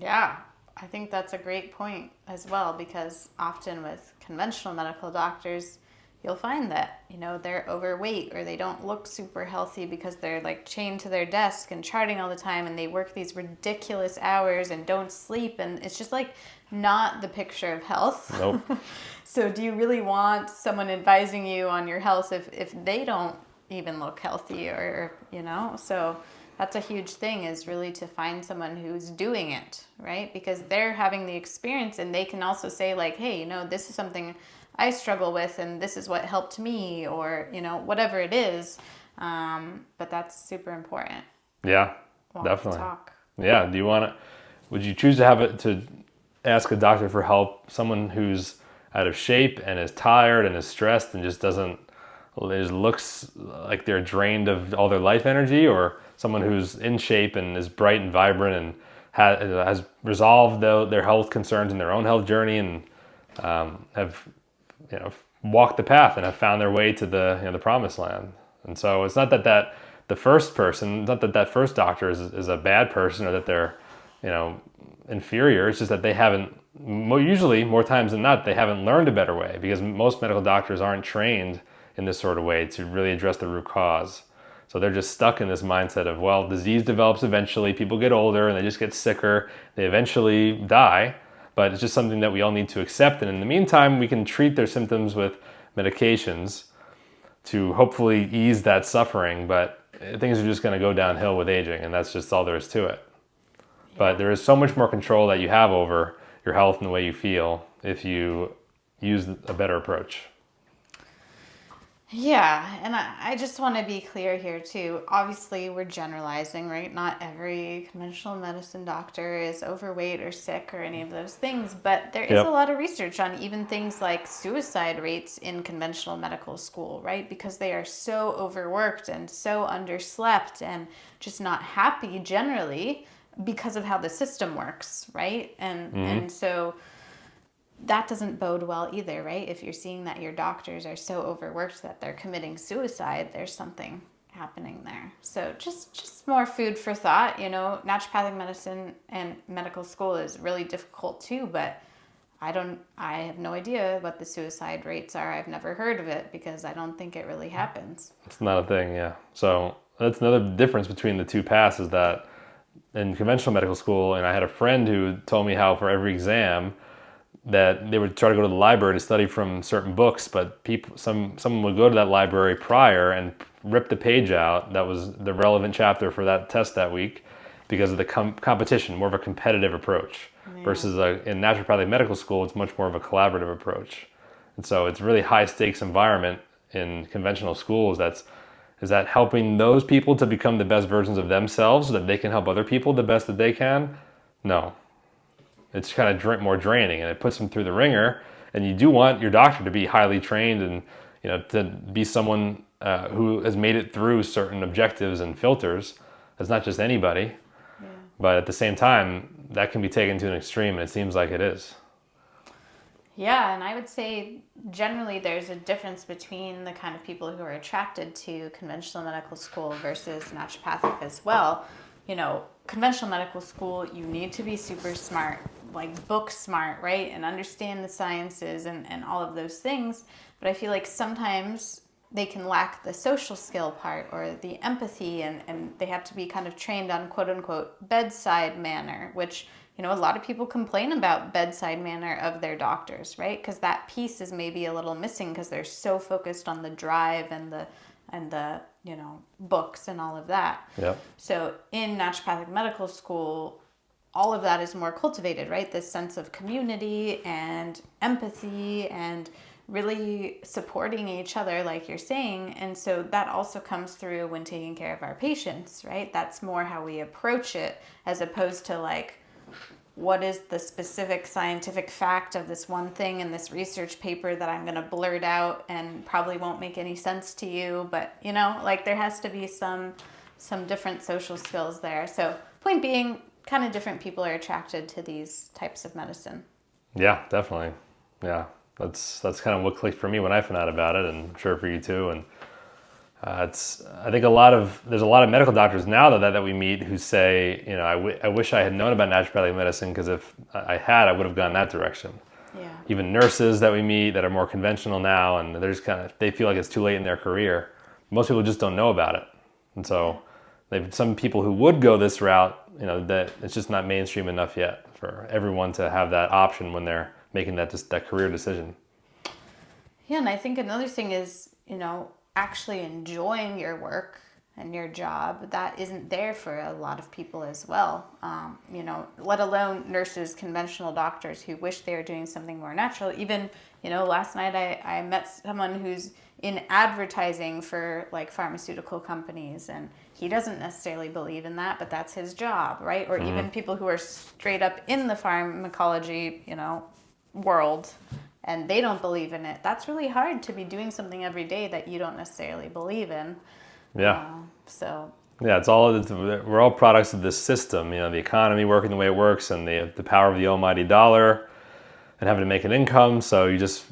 Yeah, I think that's a great point as well, because often with conventional medical doctors, you'll find that, they're overweight or they don't look super healthy because they're like chained to their desk and charting all the time, and they work these ridiculous hours and don't sleep, and it's just like not the picture of health. Nope. So do you really want someone advising you on your health if they don't even look healthy, or so that's a huge thing, is really to find someone who's doing it, right? Because they're having the experience, and they can also say like, hey, this is something I struggle with, and this is what helped me, or, whatever it is. But that's super important. Yeah, Walk definitely. the talk. Yeah. Would you choose to ask a doctor for help, someone who's out of shape and is tired and is stressed and just looks like they're drained of all their life energy, or someone who's in shape and is bright and vibrant and has resolved their health concerns in their own health journey, and have walked the path and have found their way to the promised land? And so it's not that the first person, not that first doctor is a bad person, or that they're inferior. It's just that they haven't, usually more times than not, they haven't learned a better way, because most medical doctors aren't trained in this sort of way to really address the root cause. So they're just stuck in this mindset of, well, disease develops eventually, people get older and they just get sicker, they eventually die, but it's just something that we all need to accept. And in the meantime, we can treat their symptoms with medications to hopefully ease that suffering, but things are just going to go downhill with aging, and that's just all there is to it. But there is so much more control that you have over your health and the way you feel if you use a better approach. Yeah, and I just want to be clear here too. Obviously, we're generalizing, right? Not every conventional medicine doctor is overweight or sick or any of those things, but there is a lot of research on even things like suicide rates in conventional medical school, right? Because they are so overworked and so underslept and just not happy generally because of how the system works, right? And so that doesn't bode well either, right? If you're seeing that your doctors are so overworked that they're committing suicide, there's something happening there. So just more food for thought. Naturopathic medicine and medical school is really difficult too, but I have no idea what the suicide rates are. I've never heard of it because I don't think it really happens. It's not a thing, yeah. So that's another difference between the two paths, is that in conventional medical school, and I had a friend who told me how for every exam that they would try to go to the library to study from certain books, but someone would go to that library prior and rip the page out that was the relevant chapter for that test that week, because of the competition, more of a competitive approach. Yeah. Versus in naturopathic medical school, it's much more of a collaborative approach. And so it's really high stakes environment in conventional schools. Is that helping those people to become the best versions of themselves so that they can help other people the best that they can? No. It's kind of more draining, and it puts them through the ringer. And you do want your doctor to be highly trained and, to be someone who has made it through certain objectives and filters. It's not just anybody. Yeah. But at the same time, that can be taken to an extreme, and it seems like it is. Yeah, and I would say generally there's a difference between the kind of people who are attracted to conventional medical school versus naturopathic as well. Conventional medical school, you need to be super smart, like book smart, right? And understand the sciences and all of those things. But I feel like sometimes they can lack the social skill part or the empathy, and they have to be kind of trained on quote unquote bedside manner, which, a lot of people complain about bedside manner of their doctors, right? Because that piece is maybe a little missing because they're so focused on the drive and the books and all of that. Yep. So in naturopathic medical school, all of that is more cultivated, right? This sense of community and empathy and really supporting each other, like you're saying. And so that also comes through when taking care of our patients, right? That's more how we approach it, as opposed to like, what is the specific scientific fact of this one thing in this research paper that I'm going to blurt out and probably won't make any sense to you. But, there has to be some different social skills there. So point being, kind of different people are attracted to these types of medicine. Yeah, definitely. Yeah, that's kind of what clicked for me when I found out about it, and I'm sure for you too. And I think there's a lot of medical doctors now that we meet who say, I wish I had known about naturopathic medicine, because if I had, I would have gone that direction. Yeah. Even nurses that we meet that are more conventional now, and they're just they feel like it's too late in their career. Most people just don't know about it. And so some people who would go this route, that it's just not mainstream enough yet for everyone to have that option when they're making that career decision. Yeah, and I think another thing is, actually enjoying your work and your job. That isn't there for a lot of people as well. Let alone nurses, conventional doctors who wish they were doing something more natural. Even, last night I met someone who's in advertising for like pharmaceutical companies, and he doesn't necessarily believe in that, but that's his job, right? Or even people who are straight up in the pharmacology, world, and they don't believe in it. That's really hard to be doing something every day that you don't necessarily believe in. Yeah. Yeah, we're all products of this system, the economy working the way it works, and the power of the almighty dollar, and having to make an income. So you just,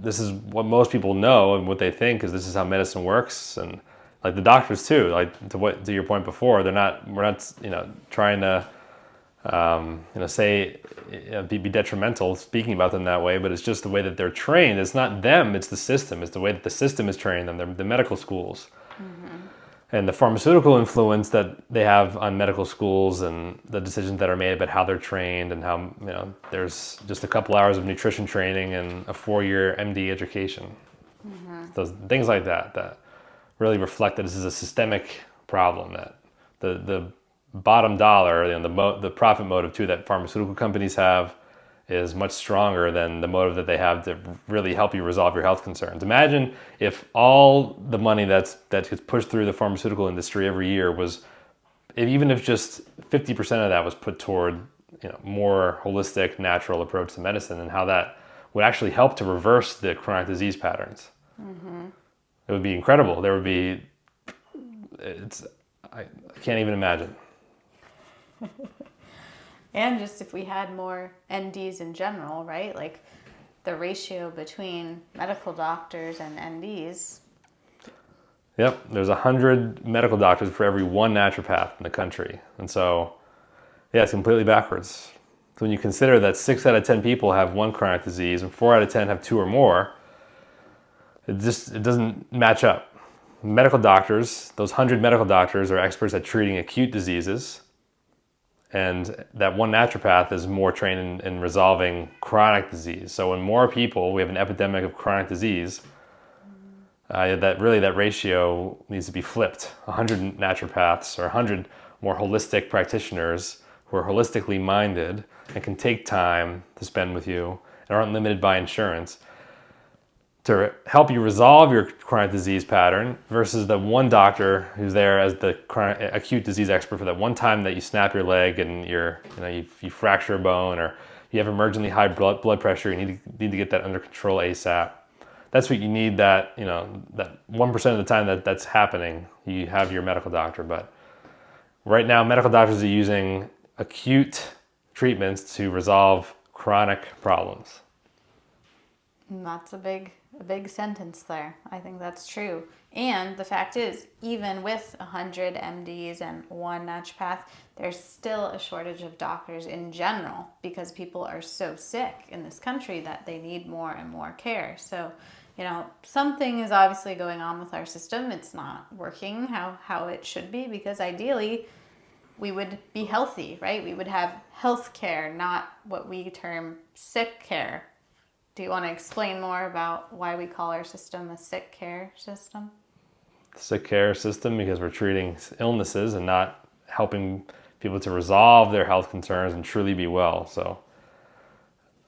this is what most people know, and what they think is this is how medicine works. And like the doctors too, like to your point before, we're not trying to be detrimental speaking about them that way, but it's just the way that they're trained. It's not them, it's the system. It's the way that the system is training them, the medical schools. Mm-hmm. And the pharmaceutical influence that they have on medical schools, and the decisions that are made about how they're trained, and how, there's just a couple hours of nutrition training and a 4-year MD education. Mm-hmm. Those things like that really reflect that this is a systemic problem, that the bottom dollar, the profit motive too that pharmaceutical companies have is much stronger than the motive that they have to really help you resolve your health concerns. Imagine if all the money that gets pushed through the pharmaceutical industry every year even if just 50% of that was put toward more holistic, natural approach to medicine, and how that would actually help to reverse the chronic disease patterns. Mm-hmm. It would be incredible. I can't even imagine. And just if we had more NDs in general, right? Like the ratio between medical doctors and NDs. Yep, there's 100 medical doctors for every one naturopath in the country. And so, yeah, it's completely backwards. So when you consider that 6 out of 10 people have one chronic disease and 4 out of 10 have 2 or more, it doesn't match up. Medical doctors, those 100 medical doctors are experts at treating acute diseases, and that one naturopath is more trained in resolving chronic disease. So when more people, we have an epidemic of chronic disease, that ratio needs to be flipped. 100 naturopaths or 100 more holistic practitioners who are holistically minded and can take time to spend with you and aren't limited by insurance to help you resolve your chronic disease pattern versus the one doctor who's there as the acute disease expert for that one time that you snap your leg and you fracture a bone, or you have emergently high blood pressure, you need to get that under control ASAP. That's what you need, that 1% of the time that's happening, you have your medical doctor. But right now, medical doctors are using acute treatments to resolve chronic problems. And that's a big sentence there. I think that's true. And the fact is, even with 100 MDs and one naturopath, there's still a shortage of doctors in general because people are so sick in this country that they need more and more care. So, something is obviously going on with our system. It's not working how it should be, because ideally we would be healthy, right? We would have health care, not what we term sick care. Do you want to explain more about why we call our system a sick care system? Sick care system because we're treating illnesses and not helping people to resolve their health concerns and truly be well. So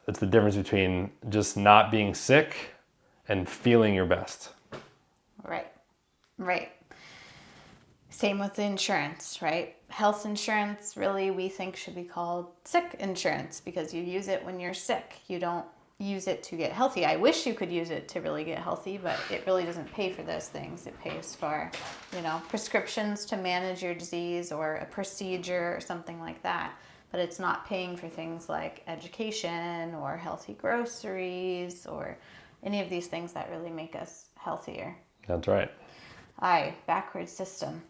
it's the difference between just not being sick and feeling your best. Right. Same with the insurance, right? Health insurance, really, we think should be called sick insurance because you use it when you're sick. You don't use it to get healthy. I wish you could use it to really get healthy, but it really doesn't pay for those things. It pays for, prescriptions to manage your disease or a procedure or something like that. But it's not paying for things like education or healthy groceries or any of these things that really make us healthier. That's right. Backwards system.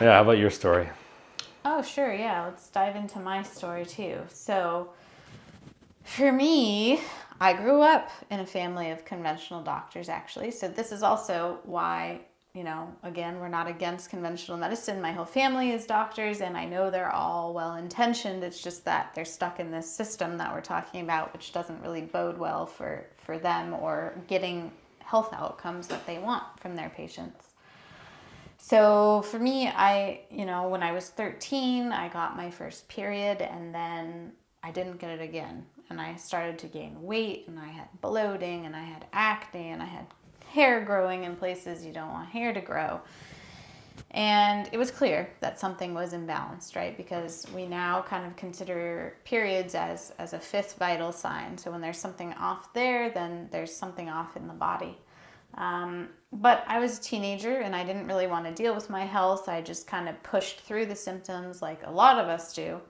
Yeah, how about your story? Oh, sure, yeah. Let's dive into my story too. So, for me, I grew up in a family of conventional doctors, actually. So this is also why, again, we're not against conventional medicine. My whole family is doctors, and I know they're all well-intentioned. It's just that they're stuck in this system that we're talking about, which doesn't really bode well for them or getting health outcomes that they want from their patients. So for me, when I was 13, I got my first period, and then I didn't get it again. And I started to gain weight, and I had bloating, and I had acne, and I had hair growing in places you don't want hair to grow. And it was clear that something was imbalanced, right? Because we now kind of consider periods as a fifth vital sign. So when there's something off there, then there's something off in the body. But I was a teenager, and I didn't really want to deal with my health. I just kind of pushed through the symptoms like a lot of us do.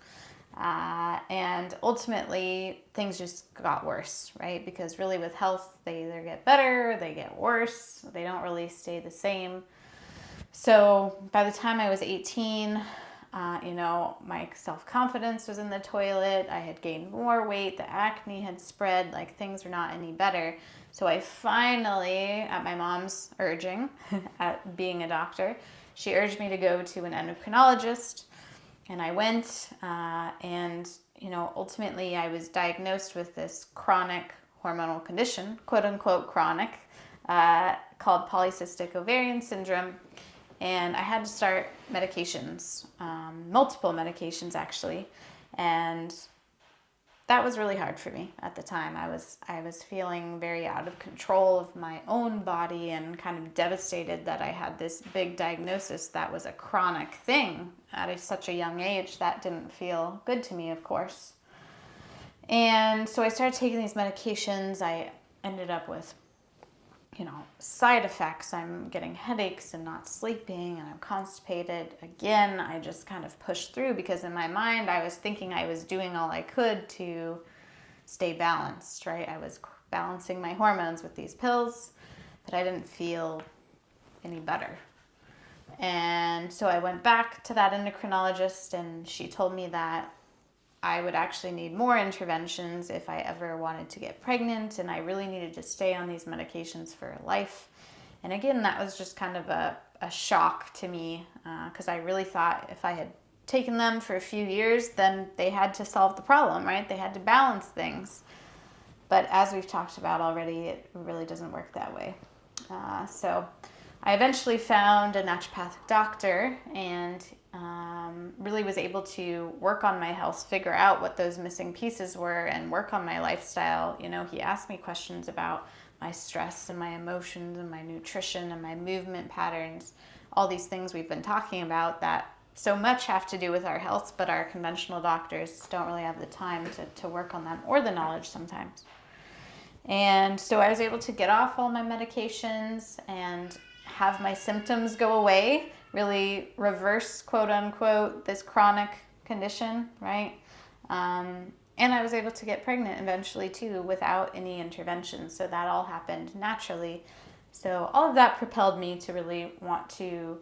And ultimately, things just got worse, right? Because really with health, they either get better, they get worse. They don't really stay the same. So by the time I was 18, my self-confidence was in the toilet. I had gained more weight. The acne had spread. Like, things were not any better. So I finally, at my mom's urging, at being a doctor, she urged me to go to an endocrinologist. And I went, ultimately I was diagnosed with this chronic hormonal condition, quote unquote chronic, called polycystic ovarian syndrome. And I had to start medications, multiple medications actually. And that was really hard for me at the time. I was feeling very out of control of my own body and kind of devastated that I had this big diagnosis that was a chronic thing at such a young age. That didn't feel good to me, of course. And so I started taking these medications. I ended up with, side effects. I'm getting headaches and not sleeping, and I'm constipated. Again, I just kind of pushed through because in my mind, I was thinking I was doing all I could to stay balanced, right? I was balancing my hormones with these pills, but I didn't feel any better. And so I went back to that endocrinologist, and she told me that I would actually need more interventions if I ever wanted to get pregnant, and I really needed to stay on these medications for life. And again, that was just kind of a shock to me, because I really thought if I had taken them for a few years, then they had to solve the problem, right? They had to balance things. But as we've talked about already, it really doesn't work that way. So I eventually found a naturopathic doctor, and really was able to work on my health, figure out what those missing pieces were, and work on my lifestyle. You know, he asked me questions about my stress and my emotions and my nutrition and my movement patterns, all these things we've been talking about that so much have to do with our health, but our conventional doctors don't really have the time to work on them, or the knowledge sometimes. And so I was able to get off all my medications and have my symptoms go away, really reverse, quote unquote, this chronic condition, right? And I was able to get pregnant eventually too, without any intervention. So that all happened naturally. So all of that propelled me to really want to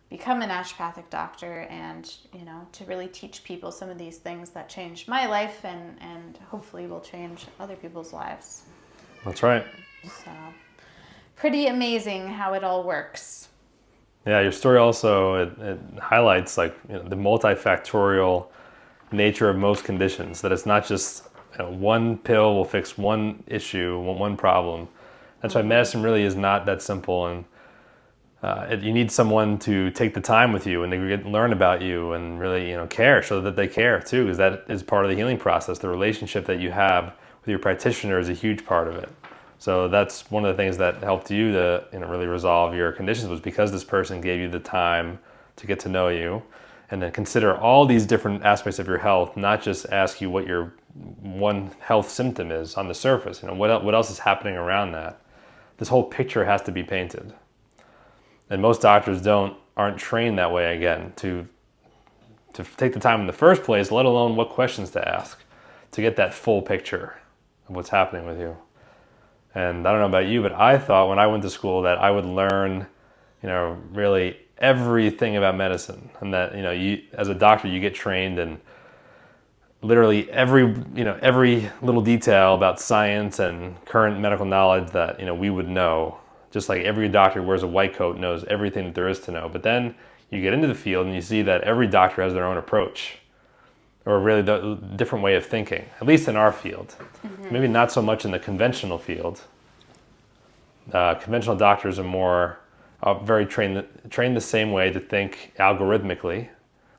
become a naturopathic doctor, and, you know, to really teach people some of these things that changed my life, and hopefully will change other people's lives. That's right. So pretty amazing how it all works. Yeah, your story also, it highlights, like, you know, the multifactorial nature of most conditions, that it's not just, you know, one pill will fix one issue, one problem. That's why medicine really is not that simple, and you need someone to take the time with you and to learn about you and really, you know, care, so that they care too, because that is part of the healing process. The relationship that you have with your practitioner is a huge part of it. So that's one of the things that helped you to, you know, really resolve your conditions, was because this person gave you the time to get to know you, and then consider all these different aspects of your health, not just ask you what your one health symptom is on the surface. You know, what else is happening around that? This whole picture has to be painted. And most doctors aren't trained that way, again, to take the time in the first place, let alone what questions to ask, to get that full picture of what's happening with you. And I don't know about you, but I thought when I went to school that I would learn, you know, really everything about medicine, and that, you know, you as a doctor, you get trained in literally every little detail about science and current medical knowledge that, you know, we would know. Just like every doctor who wears a white coat knows everything that there is to know. But then you get into the field and you see that every doctor has their own approach, or really the different way of thinking, at least in our field. Mm-hmm. Maybe not so much in the conventional field. Conventional doctors are more very trained the same way to think algorithmically,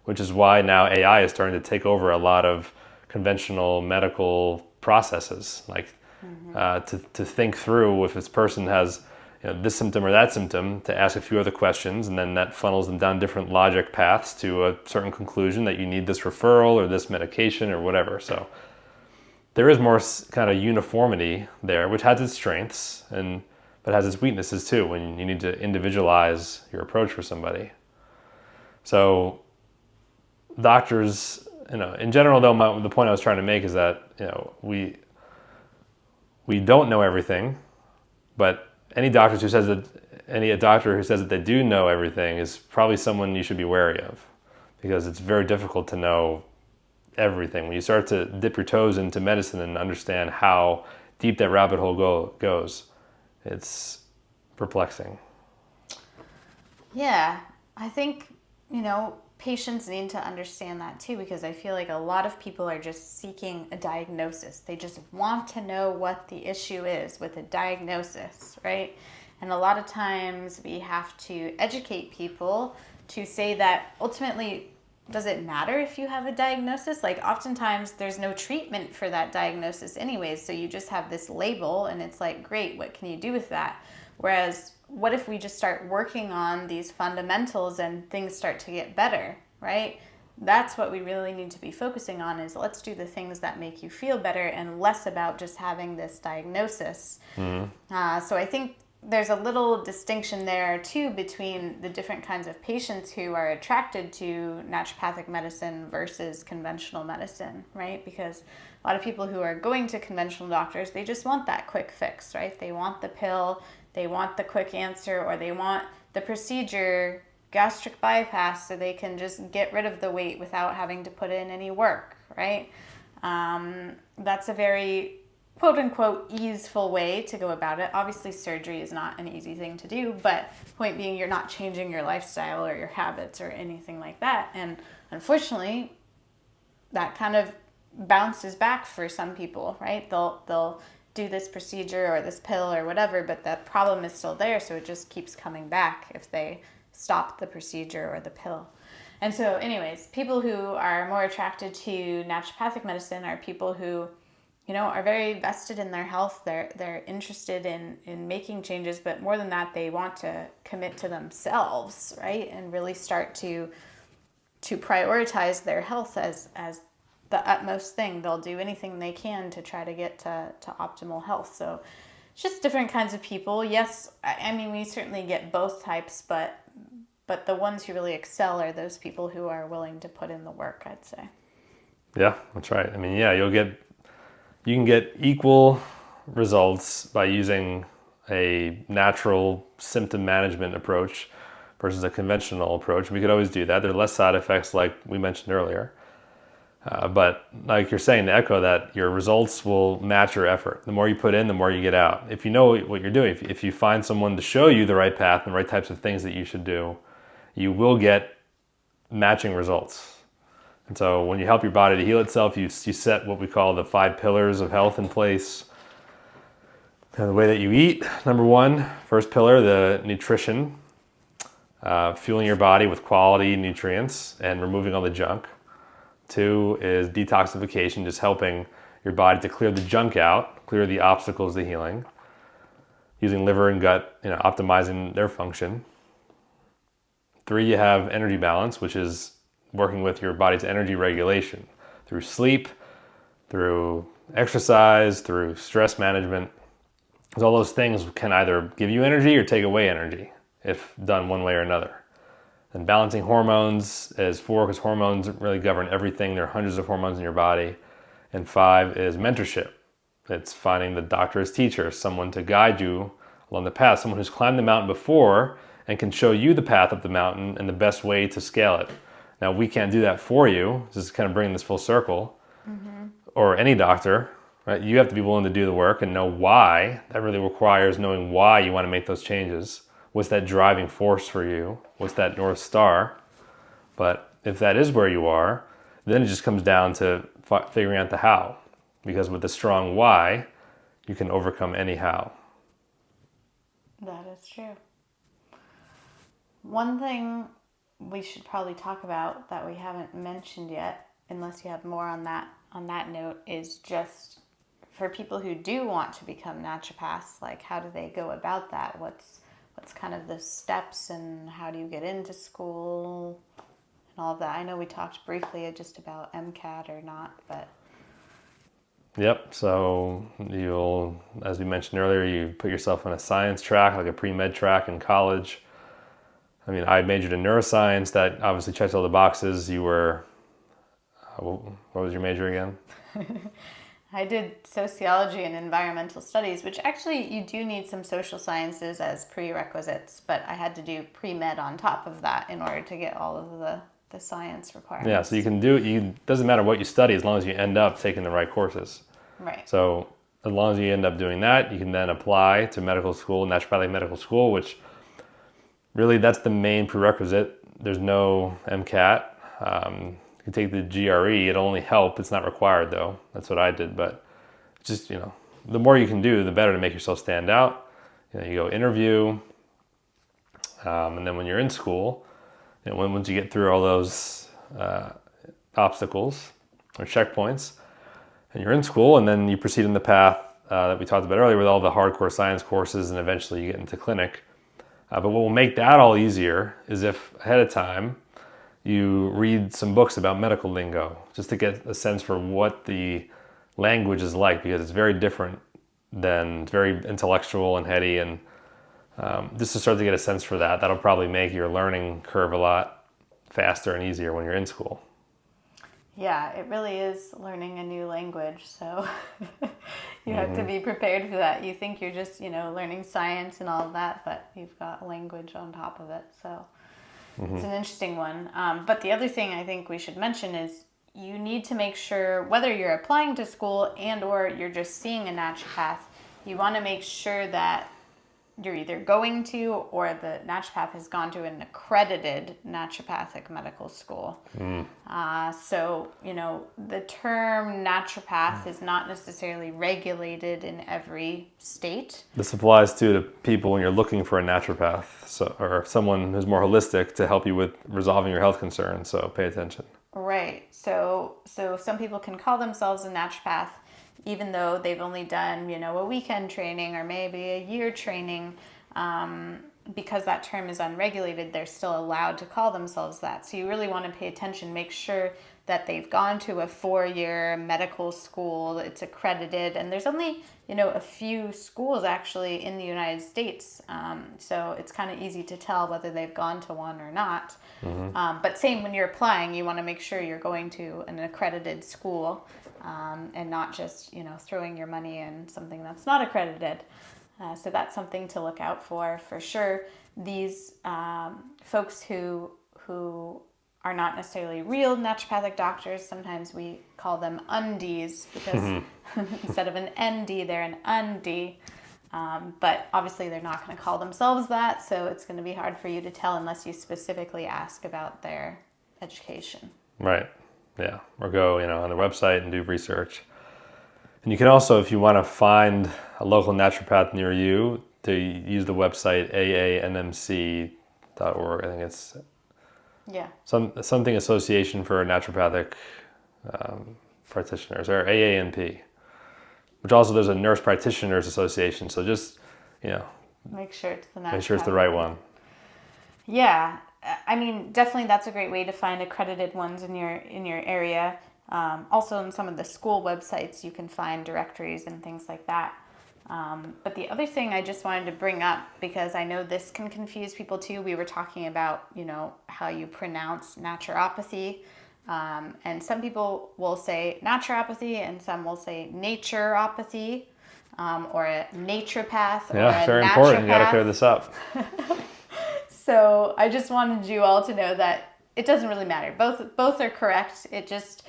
which is why now AI is starting to take over a lot of conventional medical processes, like to think through if this person has, you know, this symptom or that symptom, to ask a few other questions, and then that funnels them down different logic paths to a certain conclusion that you need this referral or this medication or whatever. So there is more kind of uniformity there, which has its strengths, but has its weaknesses too, when you need to individualize your approach for somebody. So doctors, you know, in general though, the point I was trying to make is that, you know, we don't know everything, but any doctor who says that they do know everything is probably someone you should be wary of, because it's very difficult to know everything. When you start to dip your toes into medicine and understand how deep that rabbit hole goes, it's perplexing. Yeah, I think, you know, patients need to understand that too, because I feel like a lot of people are just seeking a diagnosis. They just want to know what the issue is with a diagnosis, right? And a lot of times we have to educate people to say that ultimately, does it matter if you have a diagnosis? Like, oftentimes there's no treatment for that diagnosis anyways, so you just have this label and it's like, great, what can you do with that? Whereas, what if we just start working on these fundamentals and things start to get better, right? That's what we really need to be focusing on, is let's do the things that make you feel better and less about just having this diagnosis. Mm-hmm. So I think there's a little distinction there too between the different kinds of patients who are attracted to naturopathic medicine versus conventional medicine, right? Because a lot of people who are going to conventional doctors, they just want that quick fix, right? They want the pill, they want the quick answer, or they want the procedure gastric bypass so they can just get rid of the weight without having to put in any work, right? That's a very quote unquote easeful way to go about it. Obviously, surgery is not an easy thing to do, but point being, you're not changing your lifestyle or your habits or anything like that. And unfortunately, that kind of bounces back for some people, right? They'll do this procedure or this pill or whatever, but that problem is still there, so it just keeps coming back if they stop the procedure or the pill. And so anyways, people who are more attracted to naturopathic medicine are people who, you know, are very vested in their health. They're interested in making changes, but more than that, they want to commit to themselves, right? And really start to prioritize their health as the utmost thing. They'll do anything they can to try to get to optimal health. So it's just different kinds of people. Yes, I mean, we certainly get both types, but the ones who really excel are those people who are willing to put in the work, I'd say. Yeah, that's right. I mean, yeah, you can get equal results by using a natural symptom management approach versus a conventional approach. We could always do that. There are less side effects, like we mentioned earlier. But like you're saying, to echo that, your results will match your effort. The more you put in, the more you get out. If you know what you're doing, if you find someone to show you the right path and the right types of things that you should do, you will get matching results. And so when you help your body to heal itself, you set what we call the 5 pillars of health in place. And the way that you eat, number 1, first pillar, the nutrition, fueling your body with quality nutrients and removing all the junk. 2 is detoxification, just helping your body to clear the junk out, clear the obstacles to healing, using liver and gut, optimizing their function. 3, you have energy balance, which is working with your body's energy regulation through sleep, through exercise, through stress management. Because all those things can either give you energy or take away energy if done one way or another. And balancing hormones is 4, because hormones really govern everything. There are hundreds of hormones in your body. And 5 is mentorship. It's finding the doctor as teacher, someone to guide you along the path, someone who's climbed the mountain before and can show you the path up the mountain and the best way to scale it. Now, we can't do that for you. This is kind of bringing this full circle. Mm-hmm. Or any doctor, right? You have to be willing to do the work and know why. That really requires knowing why you want to make those changes. What's that driving force for you? What's that North Star? But if that is where you are, then it just comes down to figuring out the how. Because with a strong why, you can overcome any how. That is true. One thing we should probably talk about that we haven't mentioned yet, unless you have more on that note, is just for people who do want to become naturopaths, like how do they go about that? What's kind of the steps, and how do you get into school and all of that? I know we talked briefly just about MCAT or not, but... Yep, so you'll, as we mentioned earlier, you put yourself on a science track, like a pre-med track in college. I mean, I majored in neuroscience. That obviously checks all the boxes. You were, what was your major again? I did sociology and environmental studies, which actually you do need some social sciences as prerequisites, but I had to do pre-med on top of that in order to get all of the science requirements. Yeah, so you can do it. Doesn't matter what you study as long as you end up taking the right courses. Right. So as long as you end up doing that, you can then apply to medical school, naturopathic medical school, which really that's the main prerequisite. There's no MCAT. You can take the GRE. It'll only help. It's not required, though. That's what I did. But just, the more you can do, the better to make yourself stand out. You go interview. And then when you're in school, once you get through all those obstacles or checkpoints, and you're in school, and then you proceed in the path that we talked about earlier with all the hardcore science courses, and eventually you get into clinic. But what will make that all easier is if ahead of time you read some books about medical lingo, just to get a sense for what the language is like, because it's very different than, it's very intellectual and heady, and just to start to get a sense for that, that'll probably make your learning curve a lot faster and easier when you're in school. Yeah, it really is learning a new language, so you have to be prepared for that. You think you're just, learning science and all of that, but you've got language on top of it, so. It's an interesting one. But the other thing I think we should mention is you need to make sure, whether you're applying to school and or you're just seeing a naturopath, you want to make sure that you're either going to or the naturopath has gone to an accredited naturopathic medical school. So, the term naturopath is not necessarily regulated in every state. This applies to people when you're looking for a naturopath, or someone who's more holistic to help you with resolving your health concerns. So pay attention. Right. So some people can call themselves a naturopath even though they've only done, a weekend training or maybe a year training. Because that term is unregulated, they're still allowed to call themselves that. So you really want to pay attention, make sure that they've gone to a 4-year medical school, it's accredited, and there's only, a few schools actually in the United States. So it's kind of easy to tell whether they've gone to one or not. But same when you're applying, you want to make sure you're going to an accredited school and not just, throwing your money in something that's not accredited. So that's something to look out for sure. These folks who are not necessarily real naturopathic doctors, sometimes we call them undies because instead of an ND, they're an undi. But obviously they're not going to call themselves that, so it's going to be hard for you to tell unless you specifically ask about their education. Right. Yeah. Or go, on the website and do research. And you can also, if you want to find a local naturopath near you, to use the website aanmc.org. I think it's something Association for Naturopathic Practitioners, or AANP, which also there's a Nurse Practitioners Association. So just, make sure it's the right one. Yeah. I mean, definitely that's a great way to find accredited ones in your area. Also in some of the school websites, you can find directories and things like that. But the other thing I just wanted to bring up, because I know this can confuse people too, we were talking about, how you pronounce naturopathy. And some people will say naturopathy and some will say naturopathy, or a naturopath, or a very naturopath. Important. You got to clear this up. So I just wanted you all to know that it doesn't really matter. Both are correct. It just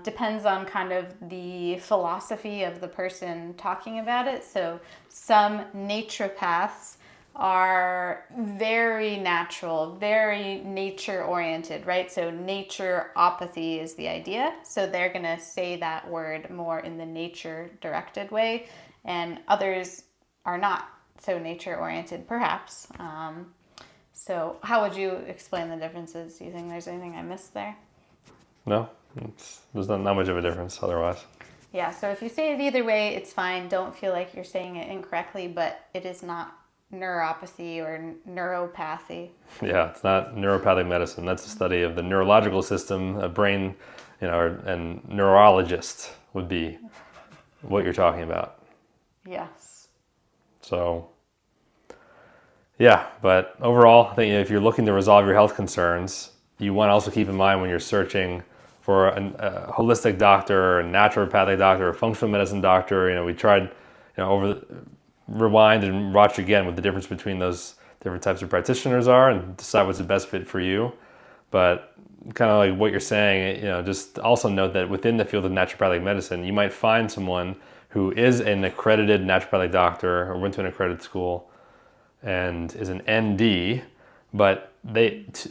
depends on kind of the philosophy of the person talking about it. So some naturopaths are very natural, very nature-oriented, right? So naturopathy is the idea. So they're going to say that word more in the nature-directed way, and others are not so nature-oriented, perhaps. So how would you explain the differences? Do you think there's anything I missed there? No, there's not much of a difference otherwise. Yeah, so if you say it either way, it's fine. Don't feel like you're saying it incorrectly, but it is not neuropathy or neuropathy. Yeah, it's not neuropathic medicine. That's a study of the neurological system, a brain, and neurologist would be what you're talking about. Yes. So, yeah, but overall, I think if you're looking to resolve your health concerns, you want to also keep in mind when you're searching for a holistic doctor, a naturopathic doctor, a functional medicine doctor. We tried, rewind and watch again what the difference between those different types of practitioners are and decide what's the best fit for you. But kind of like what you're saying, just also note that within the field of naturopathic medicine, you might find someone who is an accredited naturopathic doctor or went to an accredited school and is an ND, but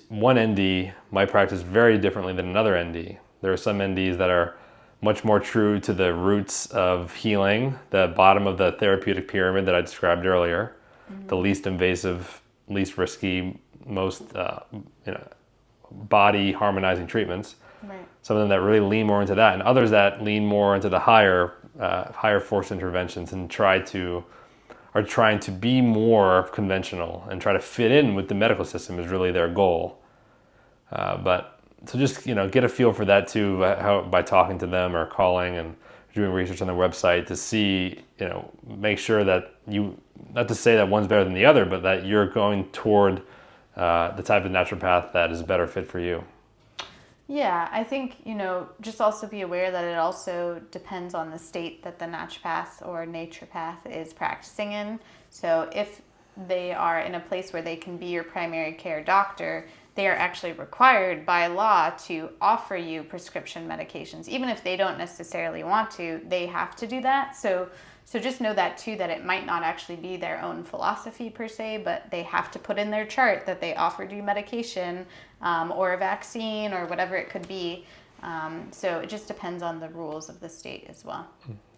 one ND might practice very differently than another ND. There are some NDs that are much more true to the roots of healing, the bottom of the therapeutic pyramid that I described earlier, the least invasive, least risky, most body harmonizing treatments. Right. Some of them that really lean more into that, and others that lean more into the higher force interventions and are trying to be more conventional and try to fit in with the medical system is really their goal. So just get a feel for that too, by talking to them or calling and doing research on their website to see, make sure that not to say that one's better than the other, but that you're going toward the type of naturopath that is a better fit for you. Yeah, I think, just also be aware that it also depends on the state that the naturopath or naturopath is practicing in. So if they are in a place where they can be your primary care doctor, they are actually required by law to offer you prescription medications. Even if they don't necessarily want to, they have to do that. So just know that too, that it might not actually be their own philosophy per se, but they have to put in their chart that they offered you medication or a vaccine or whatever it could be. So it just depends on the rules of the state as well.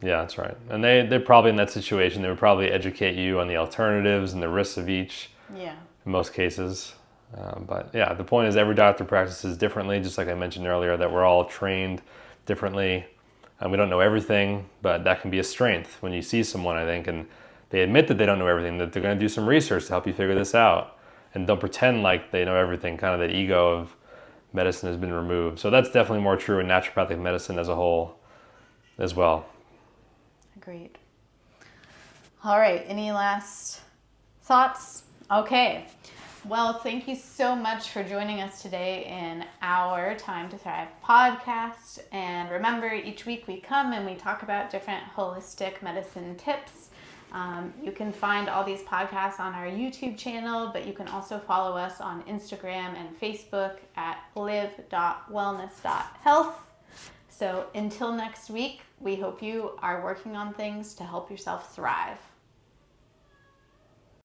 Yeah, that's right. And they're probably in that situation. They would probably educate you on the alternatives and the risks of each. Yeah. In most cases. But yeah, the point is every doctor practices differently, just like I mentioned earlier, that we're all trained differently. And we don't know everything, but that can be a strength when you see someone, I think, and they admit that they don't know everything, that they're going to do some research to help you figure this out. And don't pretend like they know everything, kind of that ego of medicine has been removed. So that's definitely more true in naturopathic medicine as a whole as well. Agreed. All right, any last thoughts? Okay. Well, thank you so much for joining us today in our Time to Thrive podcast. And remember, each week we come and we talk about different holistic medicine tips. You can find all these podcasts on our YouTube channel, but you can also follow us on Instagram and Facebook at live.wellness.health. So until next week, we hope you are working on things to help yourself thrive.